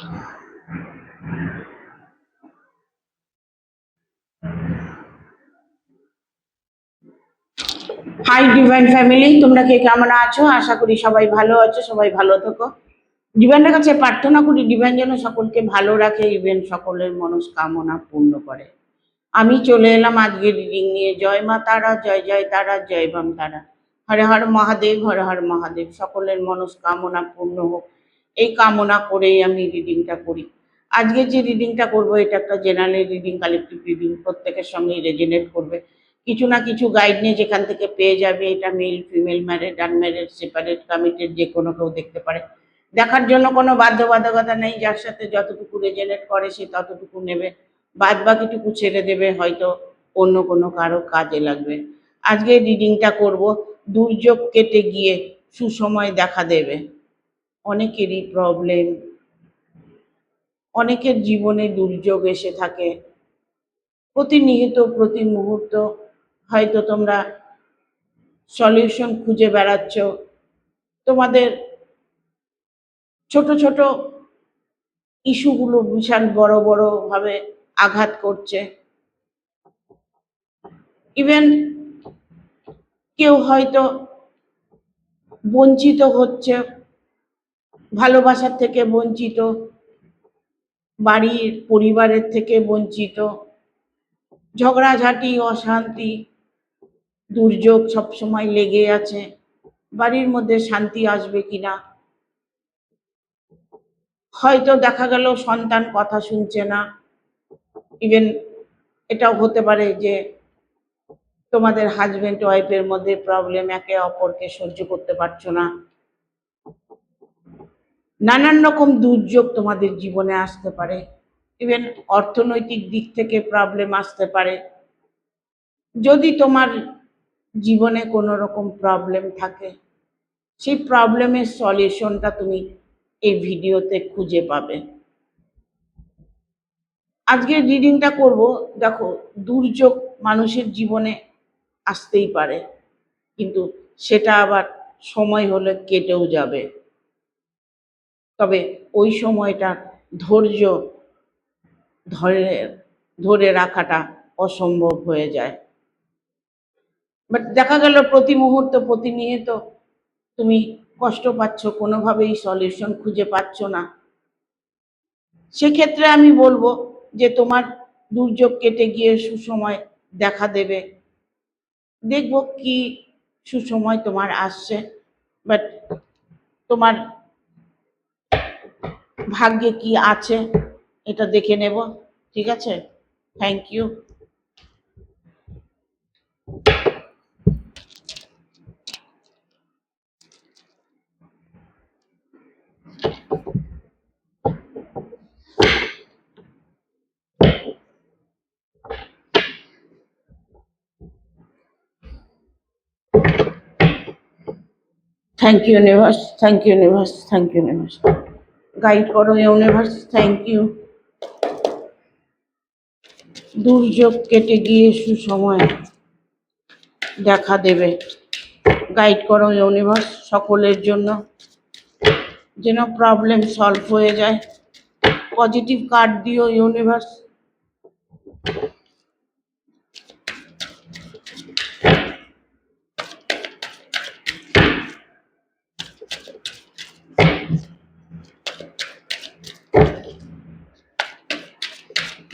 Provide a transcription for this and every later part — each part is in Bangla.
হাই ডিভাইন ফ্যামিলি, তোমরা কে কেমন আছো? আশা করি সবাই ভালো আছো, সবাই ভালো থেকো। ডিভাইনের কাছে প্রার্থনা করি ডিভাইন যেন সকলকে ভালো রাখে, ইভেন সকলের মনস্কামনা পূর্ণ করে। আমি চলে এলাম আজকে রিডিং নিয়ে। জয় মা তারা, জয় জয় তারা, জয় বাম তারা। হরে হর মহাদেব, হরে হর মহাদেব। সকলের মনস্কামনা পূর্ণ হোক, এই কামনা করেই আমি রিডিংটা করি। আজকে যে রিডিংটা করব এটা একটা জেনারেল রিডিং, কালেকটিভ রিডিং, প্রত্যেকের সঙ্গেই রেজোনেট করবে। কিছু না কিছু গাইড নিয়ে যেখান থেকে পেয়ে যাবে। এটা male female, married unmarried, separate committed, যে কোনো কেউ দেখতে পারে। দেখার জন্য কোনো বাধ্যবাধকতা নেই, যার সাথে যতটুকু রেজোনেট করে সে ততটুকু নেবে, বাদ বাকিটুকু ছেড়ে দেবে, হয়তো অন্য কোনো কারো কাজে লাগবে। আজকে রিডিংটা করব দুর্যোগ কেটে গিয়ে সুসময় দেখা দেবে। অনেকেরই প্রবলেম, অনেকের জীবনে দুর্যোগ এসে থাকে প্রতিনিয়ত, প্রতি মুহূর্ত। হয়তো তোমরা সলিউশন খুঁজে বেড়াচ্ছ, তোমাদের ছোট ছোট ইস্যুগুলো বিশাল বড় বড় ভাবে আঘাত করছে। ইভেন কেউ হয়তো বঞ্চিত হচ্ছে, ভালোবাসার থেকে বঞ্চিত, বাড়ির পরিবারের থেকে বঞ্চিত, ঝগড়াঝাটি, অশান্তি, দুর্যোগ সবসময় লেগে আছে। বাড়ির মধ্যে শান্তি আসবে কিনা, হয়তো দেখা গেল সন্তান কথা শুনছে না। ইভেন এটাও হতে পারে যে তোমাদের হাজবেন্ড ওয়াইফের মধ্যে প্রবলেম, একে অপরকে সহ্য করতে পারছো না। নানান রকম দুর্যোগ তোমাদের জীবনে আসতে পারে। ইভেন অর্থনৈতিক দিক থেকে প্রবলেম আসতে পারে। যদি তোমার জীবনে কোনো রকম প্রবলেম থাকে, সেই প্রবলেমের সলিউশনটা তুমি এই ভিডিওতে খুঁজে পাবে। আজকে রিডিংটা করব। দেখো, দুর্যোগ মানুষের জীবনে আসতেই পারে, কিন্তু সেটা আবার সময় হলে কেটেও যাবে। তবে ওই সময়টা ধৈর্য ধরে ধরে রাখাটা অসম্ভব হয়ে যায়। বাট দেখা গেল প্রতি মুহূর্ত, প্রতিনিয়ত তুমি কষ্ট পাচ্ছ, কোনোভাবেই সলিউশন খুঁজে পাচ্ছ না। সেক্ষেত্রে আমি বলবো যে তোমার দুর্যোগ কেটে গিয়ে সুসময় দেখা দেবে। দেখবো কি সুসময় তোমার আসছে, বাট তোমার ভাগ্যে কি আছে এটা দেখে নেব। ঠিক আছে, thank you. Thank you universe, thank you universe, thank you universe. Guide করো ইউনিভার্স, থ্যাংক ইউ। দুর্যোগ কেটে গিয়ে সুসময় দেখা দেবে। গাইড করো ইউনিভার্স, সকলের জন্য যেন প্রবলেম সলভ হয়ে যায়। পজিটিভ কার্ড দিও ইউনিভার্স।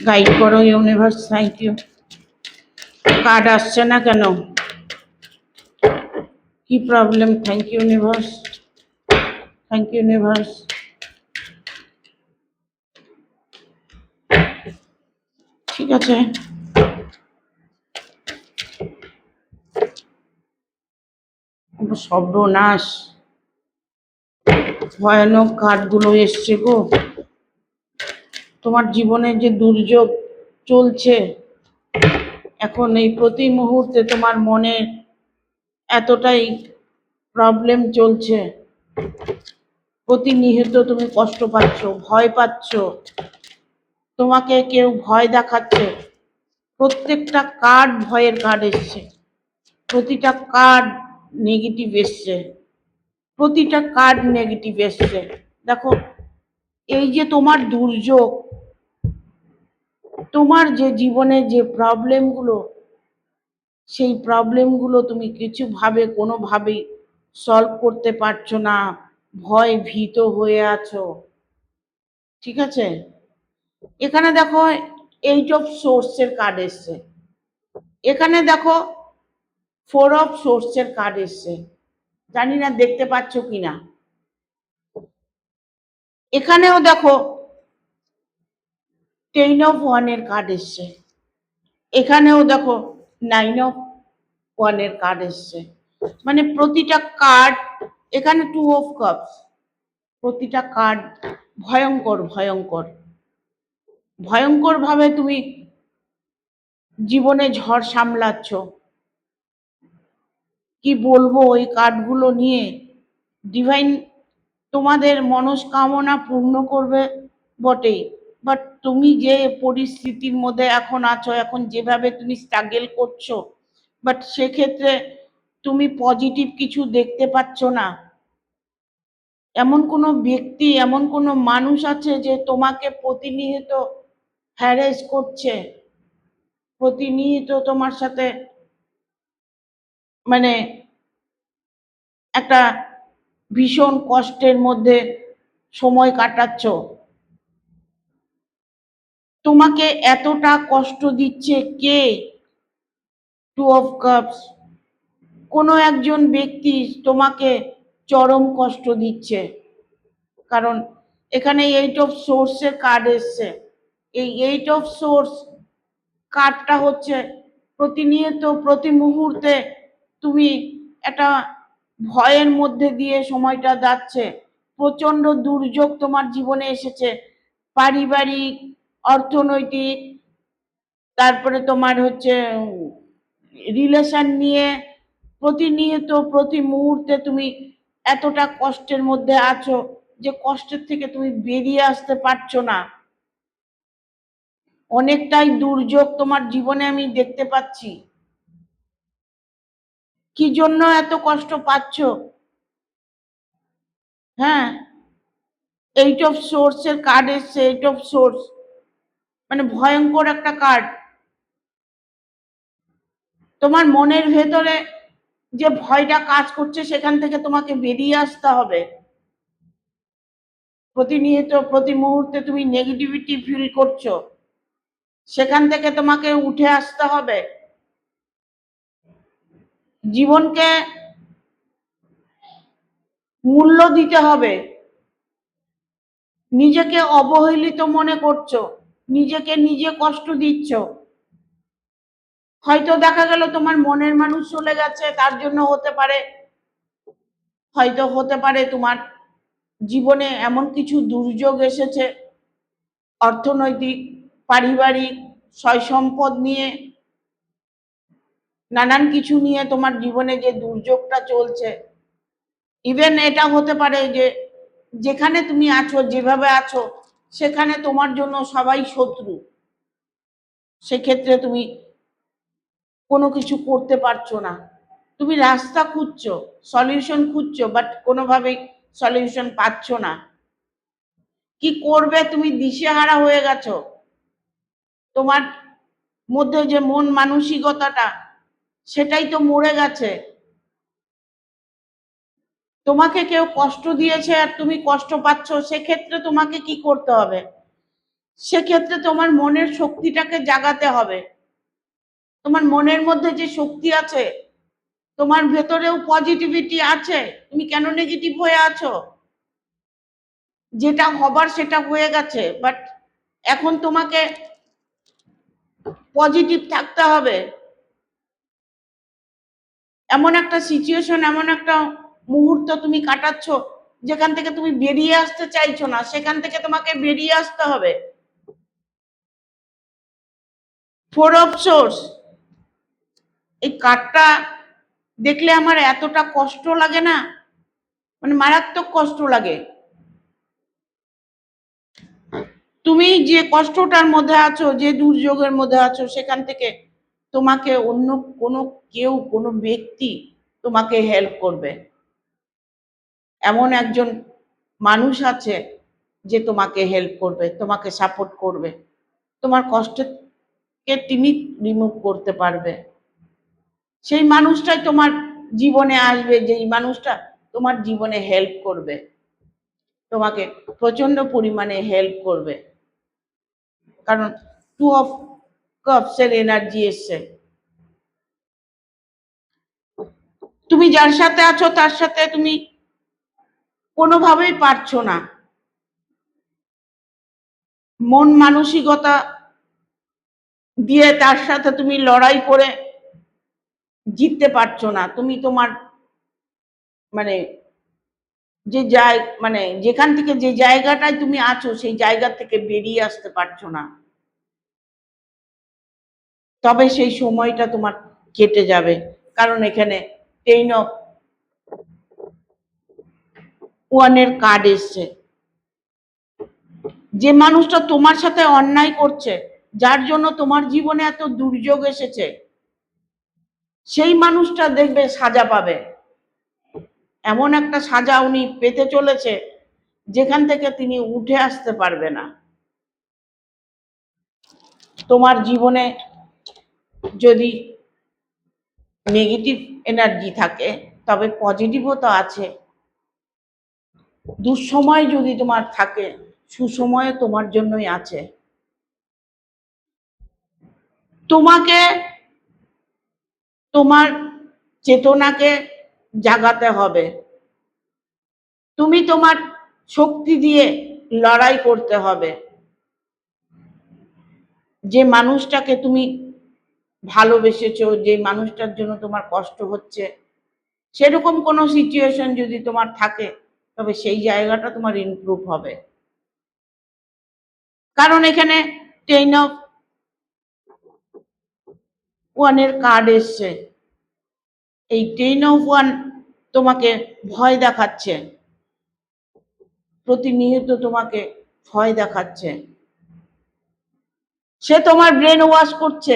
গাইড করো ইউনিভার্স, থ্যাংক ইউ। কার্ড আসছে না কেন, কি problem? Thank you universe, thank you universe. ঠিক আছে, সর্বনাশ, ভয়ানক কার্ডগুলো এসছে গো। তোমার জীবনে যে দুর্যোগ চলছে এখন, এই প্রতি মুহূর্তে তোমার মনে এতটাই প্রবলেম চলছে, প্রতিনিয়ত তুমি কষ্ট পাচ্ছ, ভয় পাচ্ছ, তোমাকে কেউ ভয় দেখাচ্ছে। প্রত্যেকটা কার্ড ভয়ের কার্ড এসছে, প্রতিটা কার্ড নেগেটিভ এসছে, প্রতিটা কার্ড নেগেটিভ এসছে। দেখো, এই যে তোমার দুর্যোগ, তোমার যে জীবনে যে প্রবলেমগুলো, সেই প্রবলেমগুলো তুমি কিছুভাবে কোনোভাবেই সলভ করতে পারছো না, ভয় ভীত হয়ে আছো, ঠিক আছে? এখানে দেখো 8 অফ সোর্সের কার্ড এসছে, এখানে দেখো 4 অফ সোর্সের কার্ড এসছে, জানি না দেখতে পাচ্ছ কিনা। এখানেও দেখো 10 অফ ওয়ানের কার্ড এসছে, এখানেও দেখো 9 অফ ওয়ানের কার্ড এসছে। মানে প্রতিটা কার্ড, এখানে 2 অফ কাপস, প্রতিটা কার্ড ভয়ঙ্কর ভয়ঙ্কর ভয়ঙ্কর ভাবে তুমি জীবনে ঝড় সামলাচ্ছ। কি বলবো ওই কার্ডগুলো নিয়ে, ডিভাইন তোমাদের মনস্কামনা পূর্ণ করবে বটেই, বাট তুমি যে পরিস্থিতির মধ্যে এখন আছো, এখন যেভাবে তুমি স্ট্রাগল করছো, বাট সেক্ষেত্রে তুমি পজিটিভ কিছু দেখতে পাচ্ছ না। এমন কোনো ব্যক্তি, এমন কোনো মানুষ আছে যে তোমাকে প্রতিনিয়ত হ্যারেস করছে, প্রতিনিয়ত তোমার সাথে মানে একটা ভীষণ কষ্টের মধ্যে সময় কাটাচ্ছ। তোমাকে এতটা কষ্ট দিচ্ছে কে? 2 অফ কাপস, কোনো একজন ব্যক্তি তোমাকে চরম কষ্ট দিচ্ছে, কারণ এখানে 8 অফ সোর্সের কার্ড এসছে। এই 8 অফ সোর্স কার্ডটা হচ্ছে প্রতিনিয়ত প্রতি মুহূর্তে তুমি একটা ভয়ের মধ্যে দিয়ে সময়টা যাচ্ছে, প্রচন্ড দুর্যোগ তোমার জীবনে এসেছে, পারিবারিক, অর্থনৈতিক, তারপরে তোমার হচ্ছে রিলেশন নিয়ে প্রতিনিয়ত প্রতি মুহূর্তে তুমি এতটা কষ্টের মধ্যে আছো যে কষ্টের থেকে তুমি বেরিয়ে আসতে পারছো না। অনেকটাই দুর্যোগ তোমার জীবনে আমি দেখতে পাচ্ছি। কি জন্য এত কষ্ট পাচ্ছ? হ্যাঁ, 8 অফ সোর্সের কার্ড এসছে, 8 অফ সোর্স মানে ভয়ঙ্কর একটা কার্ড। তোমার মনের ভেতরে যে ভয়টা কাজ করছে সেখান থেকে তোমাকে বেরিয়ে আসতে হবে। প্রতিনিয়ত প্রতি মুহূর্তে তুমি নেগেটিভিটি ফিল করছো, সেখান থেকে তোমাকে উঠে আসতে হবে। জীবনকে মূল্য দিতে হবে। নিজেকে অবহেলিত মনে করছো, নিজেকে নিজে কষ্ট দিচ্ছ। হয়তো দেখা গেল তোমার মনের মানুষ চলে গেছে, তার জন্য হতে পারে, হয়তো হতে পারে তোমার জীবনে এমন কিছু দুর্যোগ এসেছে, অর্থনৈতিক, পারিবারিক, সয় সম্পদ নিয়ে, নানান কিছু নিয়ে তোমার জীবনে যে দুর্যোগটা চলছে। ইভেন এটা হতে পারে যে যেখানে তুমি আছো, যেভাবে আছো, সেখানে তোমার জন্য সবাই শত্রু, সেক্ষেত্রে তুমি কোনো কিছু করতে পারছো না, তুমি রাস্তা খুঁজছো, সলিউশন খুঁজছো, বাট কোনোভাবেই সলিউশন পাচ্ছ না। কি করবে তুমি দিশেহারা হয়ে গেছো। তোমার মধ্যে যে মন মানসিকতাটা, সেটাই তো মরে গেছে। তোমাকে কেউ কষ্ট দিয়েছে আর তুমি কষ্ট পাচ্ছ, সেক্ষেত্রে তোমাকে কি করতে হবে? সেক্ষেত্রে তোমার মনের শক্তিটাকে জাগাতে হবে। তোমার মনের মধ্যে যে শক্তি আছে, তোমার ভেতরেও পজিটিভিটি আছে, তুমি কেন নেগেটিভ হয়ে আছো? যেটা হবার সেটা হয়ে গেছে, বাট এখন তোমাকে পজিটিভ থাকতে হবে। এমন একটা সিচুয়েশন, এমন একটা মুহূর্ত তুমি কাটাচ্ছ যেখান থেকে তুমি বেরিয়ে আসতে চাইছো না, সেখান থেকে তোমাকে বেরিয়ে আসতে হবে। 4 অফ সোর্স, এই কার্ডটা দেখলে আমার এতটা কষ্ট লাগে না, মানে মারাত্মক কষ্ট লাগে। তুমি যে কষ্টটার মধ্যে আছো, যে দুর্যোগের মধ্যে আছো, সেখান থেকে তোমাকে অন্য কোনো কেউ, কোনো ব্যক্তি তোমাকে হেল্প করবে। এমন একজন মানুষ আছে যে তোমাকে হেল্প করবে, তোমাকে সাপোর্ট করবে, তোমার কষ্টকে তিনি রিমুভ করতে পারবে। সেই মানুষটাই তোমার জীবনে আসবে, যেই মানুষটা তোমার জীবনে হেল্প করবে, তোমাকে প্রচন্ড পরিমাণে হেল্প করবে। কারণ 2 অফ কাপসের এনার্জি এসছে। তুমি যার সাথে আছো তার সাথে তুমি কোনোভাবেই পারছো না, মন মানসিকতা দিয়ে তার সাথে তুমি লড়াই করে জিততে পারছো না। তুমি তোমার মানে মানে যেখান থেকে যে জায়গাটায় তুমি আছো সেই জায়গা থেকে বেরিয়ে আসতে পারছো না। তবে সেই সময়টা তোমার কেটে যাবে, কারণ এখানে 10 অফ ওয়ানের কার্ড এসছে। যে মানুষটা তোমার সাথে অন্যায় করছে, যার জন্য তোমার জীবনে এত দুর্যোগ এসেছে, সেই মানুষটা দেখবে সাজা পাবে। এমন একটা সাজা উনি পেতে চলেছে যেখান থেকে তিনি উঠে আসতে পারবে না। তোমার জীবনে যদি নেগেটিভ এনার্জি থাকে তবে পজিটিভও তো আছে। দুঃসময় যদি তোমার থাকে, সুসময় তোমার জন্যই আছে। তোমাকে তোমার চেতনাকে জাগাতে হবে। তুমি তোমার শক্তি দিয়ে লড়াই করতে হবে। যে মানুষটাকে তুমি ভালোবেসেছো, যে মানুষটার জন্য তোমার কষ্ট হচ্ছে, সেরকম কোনো সিচুয়েশন যদি তোমার থাকে তবে সেই জায়গাটা তোমার ইমপ্রুভ হবে। কারণ এখানে 10 অফ ওয়ানের কার্ড এসছে। এই 10 অফ ওয়ান তোমাকে ভয় দেখাচ্ছে, প্রতিনিয়ত তোমাকে ভয় দেখাচ্ছে। সে তোমার ব্রেন ওয়াশ করছে,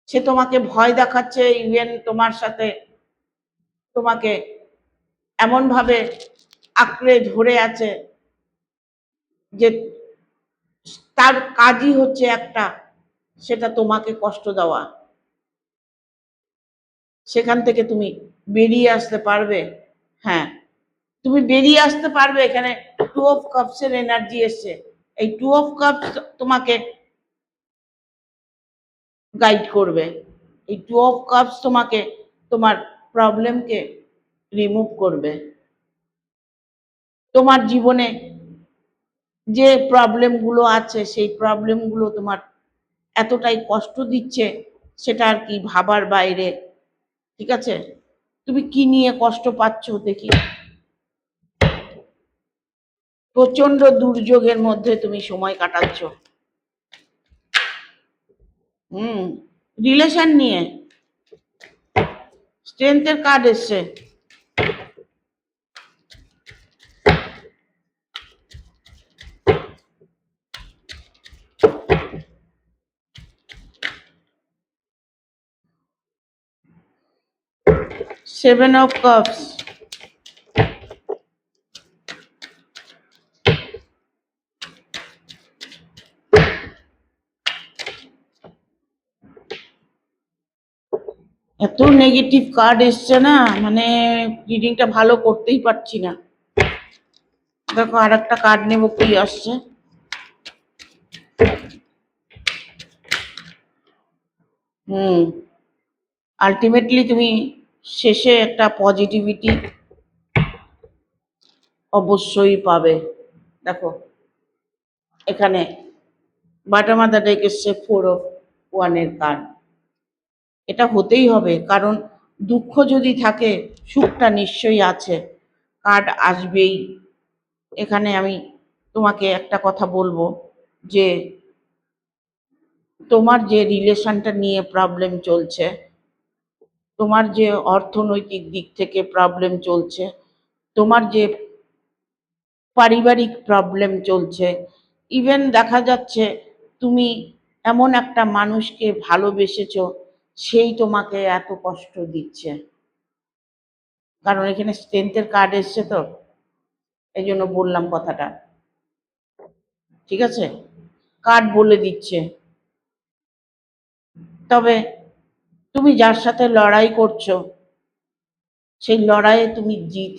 সে তোমাকে ভয় দেখাচ্ছে, ইভেন তোমার সাথে তোমাকে এমন ভাবে আঁকড়ে ধরে আছে যে তার কাজই হচ্ছে একটা, সেটা তোমাকে কষ্ট দেওয়া। সেখান থেকে তুমি বেরিয়ে আসতে পারবে। হ্যাঁ, তুমি বেরিয়ে আসতে পারবে। এখানে 2 অফ কাপসের এনার্জি এসছে। এই 2 অফ কাপস তোমাকে গাইড করবে। এই 2 অফ কাপস তোমাকে তোমার প্রবলেমকে রিমুভ করবে। তোমার জীবনে যে প্রবলেমগুলো আছে সেই প্রবলেমগুলো তোমার এতটাই কষ্ট দিচ্ছে, সেটা আর কি ভাবার বাইরে। ঠিক আছে, তুমি কি নিয়ে কষ্ট পাচ্ছ দেখি। প্রচন্ড দুর্যোগের মধ্যে তুমি সময় কাটাচ্ছ। রিলেশন নিয়ে স্ট্রেংথের কার্ড এসছে। সেভেন অফ কাপস, এত নেগেটিভ কার্ড এসছে না, মানে রিডিংটা ভালো করতেই পারছি না। দেখো আর একটা কার্ড নেবো, কি আসছে। আলটিমেটলি তুমি শেষে একটা পজিটিভিটি অবশ্যই পাবে। দেখো এখানে বাটা মাথা ডেক এসছে 4 অফ ওয়ানের কার্ড। এটা হতেই হবে, কারণ দুঃখ যদি থাকে সুখটা নিশ্চয়ই আছে, কার্ড আসবেই। এখানে আমি তোমাকে একটা কথা বলবো যে তোমার যে রিলেশনটা নিয়ে প্রবলেম চলছে, তোমার যে অর্থনৈতিক দিক থেকে প্রবলেম চলছে, তোমার যে পারিবারিক প্রবলেম চলছে, ইভেন দেখা যাচ্ছে তুমি এমন একটা মানুষকে ভালোবেসেছো, সেই তোমাকে এত কষ্ট দিচ্ছে। কারণ এখানে স্ট্রেংথের কার্ড এসছে তো, এই জন্য বললাম কথাটা, ঠিক আছে? কার্ড বলে দিচ্ছে। তবে তুমি যার সাথে লড়াই করছো, সেই লড়াইয়ে তুমি জিত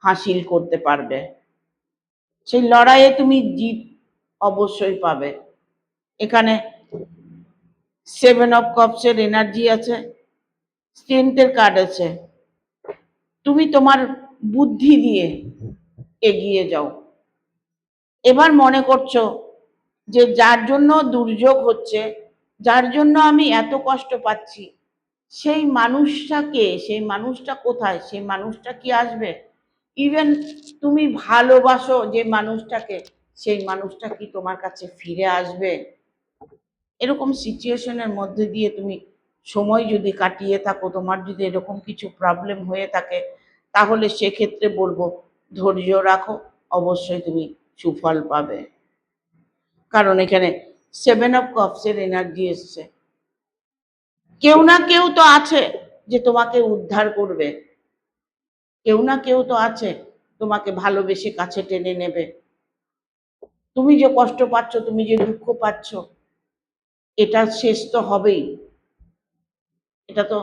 হাসিল করতে পারবে, সেই লড়াইয়ে তুমি জিত অবশ্যই পাবে। এখানে 7 অফ কাপসের এনার্জি আছে, স্ট্রেংথের কার্ড আছে। তুমি তোমার বুদ্ধি দিয়ে এগিয়ে যাও। এবার মনে করছো যে যার জন্য দুর্যোগ হচ্ছে, যার জন্য আমি এত কষ্ট পাচ্ছি, সেই মানুষটাকে, সেই মানুষটা কোথায়, সেই মানুষটা কি আসবে? ইভেন তুমি ভালোবাসো যে মানুষটাকে, সেই মানুষটা কি তোমার কাছে ফিরে আসবে? এরকম সিচুয়েশনের মধ্যে দিয়ে তুমি সময় যদি কাটিয়ে থাকো, তোমার যদি এরকম কিছু প্রবলেম হয়ে থাকে, তাহলে সেক্ষেত্রে বলবো ধৈর্য রাখো, অবশ্যই তুমি সুফল পাবে। কারণ এখানে 7 অফ কাপসের এনার্জি এসছে। কেউ না কেউ তো আছে যে তোমাকে উদ্ধার করবে, কেউ না কেউ তো আছে তোমাকে ভালোবেসে কাছে টেনে নেবে। তুমি যে কষ্ট পাচ্ছ, তুমি যে দুঃখ পাচ্ছ, এটা শেষ তো হবেই, এটা তো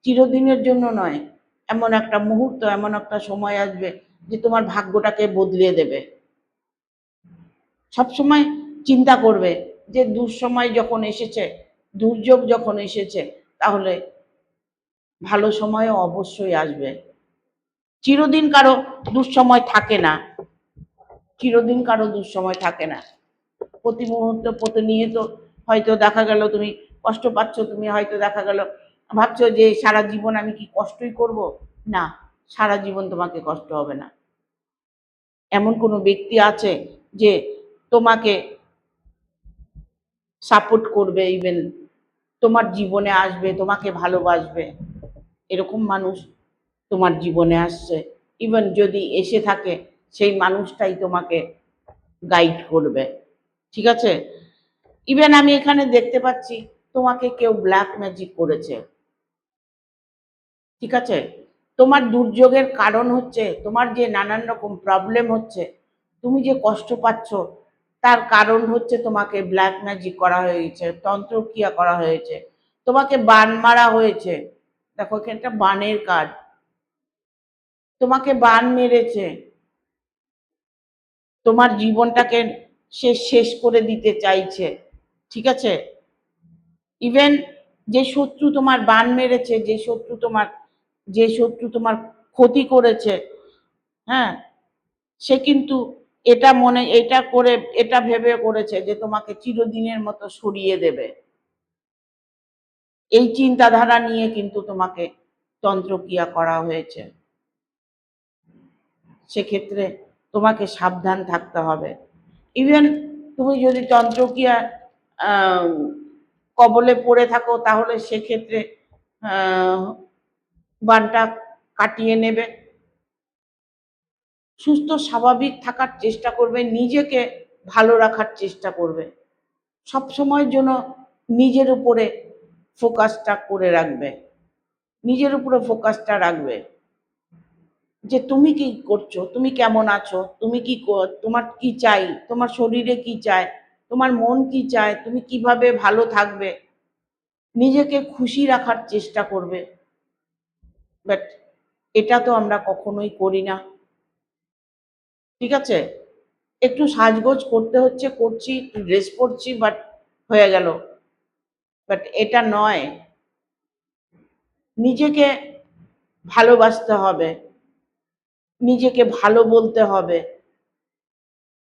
চিরদিনের জন্য নয়। এমন একটা মুহূর্ত, এমন একটা সময় আসবে যে তোমার ভাগ্যটাকে বদলে দেবে। সবসময় চিন্তা করবে যে দুঃসময় যখন এসেছে, দুর্যোগ যখন এসেছে, তাহলে ভালো সময়ও অবশ্যই আসবে। চিরদিন কারো দুঃসময় থাকে না, চিরদিন কারো দুঃসময় থাকে না। প্রতি মুহূর্ত প্রতিনিয়ত হয়তো দেখা গেল তুমি কষ্ট পাচ্ছ, তুমি হয়তো দেখা গেল ভাবছো যে সারা জীবন আমি কি কষ্টই করব। না, সারা জীবন তোমাকে কষ্ট হবে না। এমন কোনো ব্যক্তি আছে যে তোমাকে সাপোর্ট করবে, ইভেন তোমার জীবনে আসবে, তোমাকে ভালোবাসবে, এরকম মানুষ তোমার জীবনে আসছে। ইভেন যদি এসে থাকে, সেই মানুষটাই তোমাকে গাইড করবে, ঠিক আছে? ইভেন আমি এখানে দেখতে পাচ্ছি তোমাকে কেউ ব্ল্যাক ম্যাজিক করেছে, ঠিক আছে? তোমার দুর্যোগের কারণ হচ্ছে, তোমার যে নানান রকম প্রবলেম হচ্ছে, তুমি যে কষ্ট পাচ্ছ, তার কারণ হচ্ছে তোমাকে ব্ল্যাক ম্যাজিক করা হয়েছে, তন্ত্রক্রিয়া করা হয়েছে, তোমাকে বান মারা হয়েছে। দেখো এখানটা বানের কাজ, তোমাকে বান মেরেছে, তোমার জীবনটাকে সে শেষ করে দিতে চাইছে, ঠিক আছে? ইভেন যে শত্রু তোমার বান মেরেছে, যে শত্রু তোমার ক্ষতি করেছে, হ্যাঁ, সে কিন্তু এটা ভেবে করেছে যে তোমাকে চিরদিনের মতো সরিয়ে দেবে। এই চিন্তাধারা নিয়ে কিন্তু তোমাকে তন্ত্রক্রিয়া করা হয়েছে। সেক্ষেত্রে তোমাকে সাবধান থাকতে হবে। ইভেন তুমি যদি তন্ত্রক্রিয়া কবলে পড়ে থাকো, তাহলে সেক্ষেত্রে বানটা কাটিয়ে নেবে। সুস্থ স্বাভাবিক থাকার চেষ্টা করবে, নিজেকে ভালো রাখার চেষ্টা করবে, সব সময়ের জন্য নিজের উপরে ফোকাসটা করে রাখবে, নিজের উপরে ফোকাসটা রাখবে যে তুমি কি করছো, তুমি কেমন আছো, তুমি কি তোমার কি চাই, তোমার শরীরে কি চায়, তোমার মন কি চায়, তুমি কিভাবে ভালো থাকবে, নিজেকে খুশি রাখার চেষ্টা করবে। বাট এটা তো আমরা কখনোই করি না, ঠিক আছে? একটু সাজগোজ করতে হচ্ছে, করছি, ড্রেস পরছি, বাট হয়ে গেল। বাট এটা নয়, নিজেকে ভালোবাসতে হবে, নিজেকে ভালো বলতে হবে,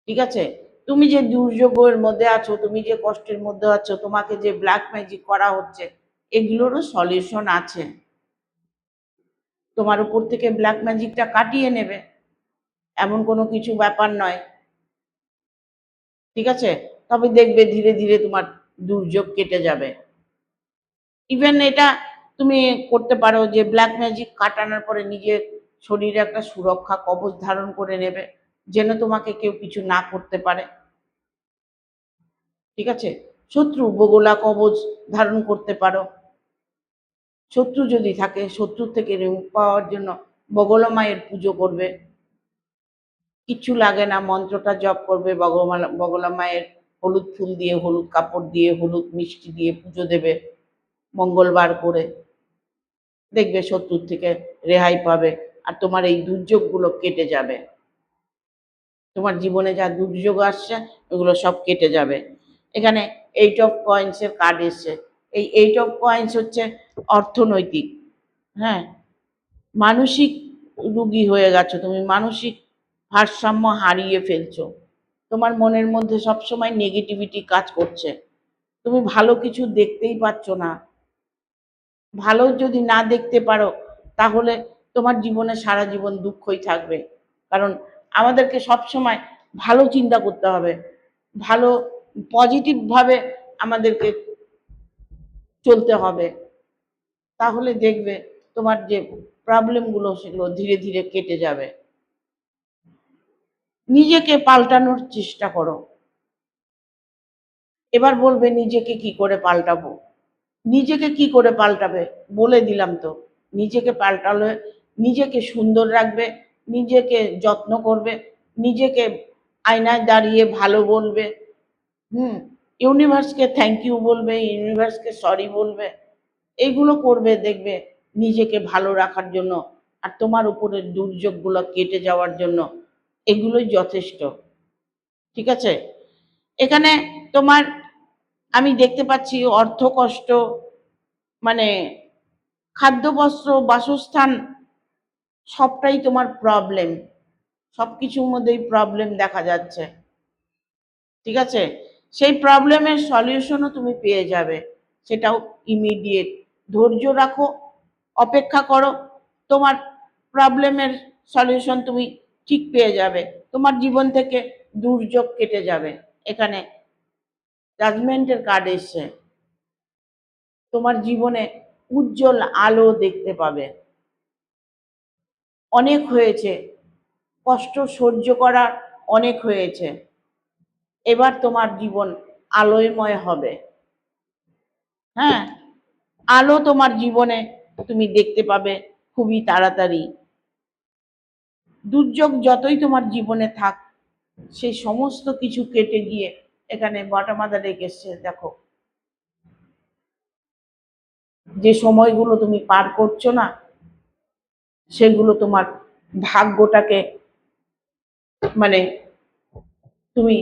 ঠিক আছে? তুমি যে দুর্যোগের মধ্যে আছো, তুমি যে কষ্টের মধ্যে আছো, তোমাকে যে ব্ল্যাক ম্যাজিক করা হচ্ছে, এগুলোরও সলিউশন আছে। তোমার উপর থেকে ব্ল্যাক ম্যাজিকটা কাটিয়ে নেবে, এমন কোনো কিছু ব্যাপার নয়, ঠিক আছে? তবে দেখবে ধীরে ধীরে তোমার দুর্যোগ কেটে যাবে। ইভেন এটা তুমি করতে পারো যে ব্ল্যাক ম্যাজিক কাটানোর পরে নিজের শরীরে একটা সুরক্ষা কবচ ধারণ করে নেবে, যেন তোমাকে কেউ কিছু না করতে পারে, ঠিক আছে? শত্রু বগলা কবচ ধারণ করতে পারো। শত্রু যদি থাকে, শত্রুর থেকে রিমুভ পাওয়ার জন্য বগলা মায়ের পুজো করবে, কিচ্ছু লাগে না, মন্ত্রটা জপ করবে, বগলা মায়ের হলুদ ফুল দিয়ে, হলুদ কাপড় দিয়ে, হলুদ মিষ্টি দিয়ে পুজো দেবে মঙ্গলবার করে, দেখবে শত্রুর থেকে রেহাই পাবে আর তোমার এই দুর্যোগগুলো কেটে যাবে। তোমার জীবনে যা দুর্যোগ আসছে ওগুলো সব কেটে যাবে। এখানে 8 অফ কয়েন্সের কার্ড এসছে। এই 8 অফ কয়েন্স হচ্ছে অর্থনৈতিক, হ্যাঁ, মানসিক রুগী হয়ে গেছো তুমি, মানসিক ভারসাম্য হারিয়ে ফেলছো। তোমার মনের মধ্যে সবসময় নেগেটিভিটি কাজ করছে, তুমি ভালো কিছু দেখতেই পাচ্ছ না। ভালো যদি না দেখতে পারো তাহলে তোমার জীবনে সারা জীবন দুঃখই থাকবে। কারণ আমাদেরকে সবসময় ভালো চিন্তা করতে হবে, ভালো পজিটিভভাবে আমাদেরকে চলতে হবে, তাহলে দেখবে তোমার যে প্রবলেমগুলো সেগুলো ধীরে ধীরে কেটে যাবে। নিজেকে পাল্টানোর চেষ্টা করো। এবার বলবে নিজেকে কি করে পাল্টাবো? নিজেকে কি করে পাল্টাবে বলে দিলাম তো। নিজেকে পাল্টালে নিজেকে সুন্দর রাখবে, নিজেকে যত্ন করবে, নিজেকে আয়নায় দাঁড়িয়ে ভালো বলবে, ইউনিভার্সকে থ্যাংক ইউ বলবে, ইউনিভার্সকে সরি বলবে, এইগুলো করবে, দেখবে নিজেকে ভালো রাখার জন্য আর তোমার উপরে দুর্যোগগুলো কেটে যাওয়ার জন্য এগুলোই যথেষ্ট। ঠিক আছে? এখানে তোমার আমি দেখতে পাচ্ছি অর্থ কষ্ট, মানে খাদ্য বস্ত্র বাসস্থান সবটাই তোমার প্রবলেম, সবকিছুর মধ্যেই প্রবলেম দেখা যাচ্ছে। ঠিক আছে? সেই প্রবলেমের সলিউশনও তুমি পেয়ে যাবে, সেটাও ইমিডিয়েট। ধৈর্য রাখো, অপেক্ষা করো, তোমার প্রবলেমের সলিউশন তুমি ঠিক পেয়ে যাবে, তোমার জীবন থেকে দুর্যোগ কেটে যাবে। এখানে জাজমেন্টের কার্ড এসছে, তোমার জীবনে উজ্জ্বল আলো দেখতে পাবে। অনেক হয়েছে, কষ্ট সহ্য করা অনেক হয়েছে, এবার তোমার জীবন আলোয়ময় হবে। হ্যাঁ, আলো তোমার জীবনে তুমি দেখতে পাবে খুবই তাড়াতাড়ি। দুর্যোগ যতই তোমার জীবনে থাক, সেই সমস্ত কিছু কেটে গিয়ে এখানে বটমাদা রেখে এসছে। দেখো, যে সময়গুলো তুমি পার করছো না, সেগুলো তোমার ভাগ্যটাকে, মানে তুমি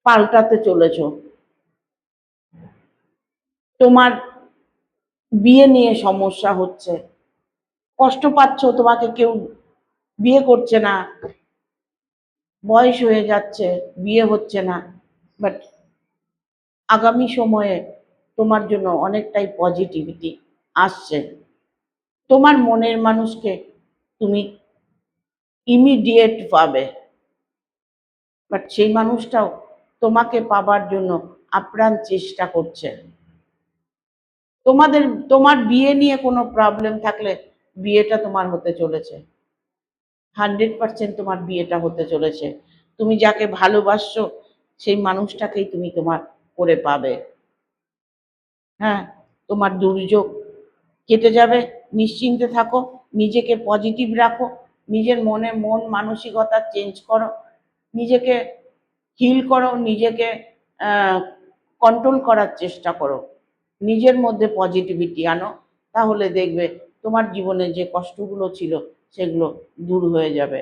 পাল্টাতে চলেছো। তোমার বিয়ে নিয়ে সমস্যা হচ্ছে, কষ্ট পাচ্ছ, তোমাকে কেউ বিয়ে করছে না, বয়স হয়ে যাচ্ছে, বিয়ে হচ্ছে না, বাট আগামী সময়ে তোমার জন্য অনেকটাই পজিটিভিটি আসছে। তোমার মনের মানুষকে তুমি ইমিডিয়েট পাবে, বাট সেই মানুষটাও তোমাকে পাবার জন্য আপ্রাণ চেষ্টা করছে। তোমার বিয়ে নিয়ে কোনো প্রবলেম থাকলে বিয়েটা তোমার হতে চলেছে, 100% তোমার বিয়েটা হতে চলেছে। তুমি যাকে ভালোবাসছো সেই মানুষটাকেই তুমি তোমার করে পাবে। হ্যাঁ, তোমার দুর্যোগ কেটে যাবে, নিশ্চিন্তে থাকো, নিজেকে পজিটিভ রাখো, নিজের মন মানসিকতা চেঞ্জ করো, নিজেকে হিল করো, নিজেকে কন্ট্রোল করার চেষ্টা করো, নিজের মধ্যে পজিটিভিটি আনো, তাহলে দেখবে তোমার জীবনে যে কষ্টগুলো ছিল সেগুলো দূর হয়ে যাবে,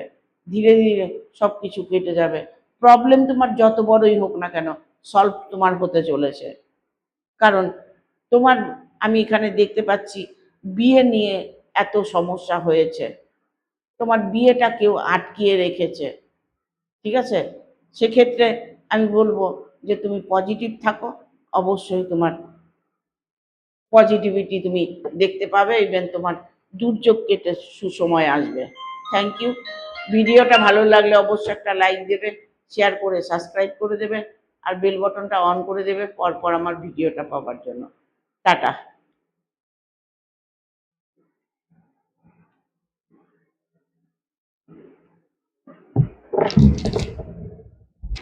ধীরে ধীরে সব কিছু কেটে যাবে। প্রবলেম তোমার যত বড়ই হোক না কেন, সলভ তোমার হতে চলেছে। কারণ তোমার, আমি এখানে দেখতে পাচ্ছি বিয়ে নিয়ে এত সমস্যা হয়েছে, তোমার বিয়েটা কেউ আটকিয়ে রেখেছে। ঠিক আছে? সেক্ষেত্রে আমি বলবো যে তুমি পজিটিভ থাকো, অবশ্যই তোমার পজিটিভিটি তুমি দেখতে পাবে, ইভেন তোমার দুর্যোগ কেটে সুসময় আসবে। Thank you. ভিডিওটা ভালো লাগলে অবশ্যই একটা লাইক দেবে, শেয়ার করে সাবস্ক্রাইব করে দেবে, আর বেল বটনটা অন করে দেবে পরপর আমার ভিডিওটা পাওয়ার জন্য। টাটা।